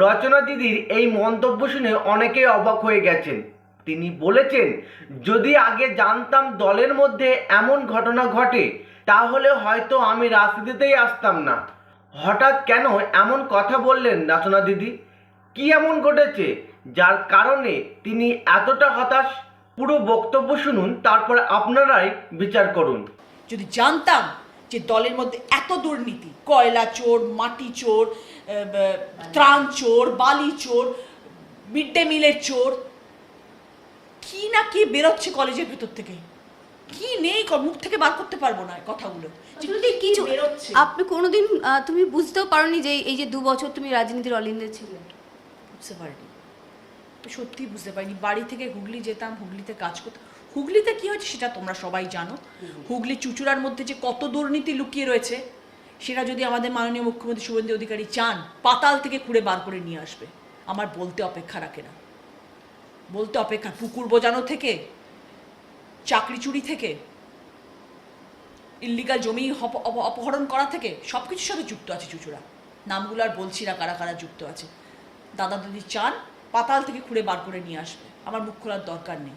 রচনা দিদির এই মন্তব্য শুনে অনেকেই অবাক হয়ে গেছেন। তিনি বলেছেন, যদি আগে জানতাম দলের মধ্যে এমন ঘটনা ঘটে তাহলে হয়তো আমি রাজনীতিতেই আসতাম না। হঠাৎ কেন এমন কথা বললেন রচনা দিদি? কি এমন ঘটেছে যার কারণে তিনি এতটা হতাশ? পুরো বক্তব্য শুনুন, তারপর আপনারাই বিচার করুন। যদি জানতাম যে দলের মধ্যে এত দুর্নীতি, কয়লা চোর, মাটি চোর, ত্রাণ চোর, বালি চোর, মিড ডে মিলের চোর, কি না কি বেরোচ্ছে কলেজের ভেতর থেকে, কি নেই মুখ থেকে বার করতে পারবো না কথাগুলো। কিছু আপনি কোনোদিন তুমি বুঝতেও পারোনি যে এই যে 2 বছর তুমি রাজনীতির অলিন্দে ছিলে? বুঝতে পারিনি, সত্যি বুঝতে পারিনি। বাড়ি থেকে হুগলি যেতাম, হুগলিতে কাজ করতাম। হুগলিতে কি হয়েছে সেটা তোমরা সবাই জানো। হুগলি চুচুড়ার মধ্যে যে কত দুর্নীতি লুকিয়ে রয়েছে সেটা যদি আমাদের মাননীয় মুখ্যমন্ত্রী শুভেন্দু অধিকারী চান, পাতাল থেকে খুঁড়ে বার করে নিয়ে আসবে। আমার বলতে অপেক্ষা রাখে না, বলতে অপেক্ষা। পুকুর বোজানো থেকে, চাকরি চুরি থেকে, ইল্লিগাল জমি অপহরণ করা থেকে সব কিছুর সাথে যুক্ত আছে চুচুড়া। নামগুলো আর বলছি না কারা কারা যুক্ত আছে। দাদা যদি চান পাতাল থেকে খুঁড়ে বার করে নিয়ে আসবে, আমার মুখ খোলার দরকার নেই।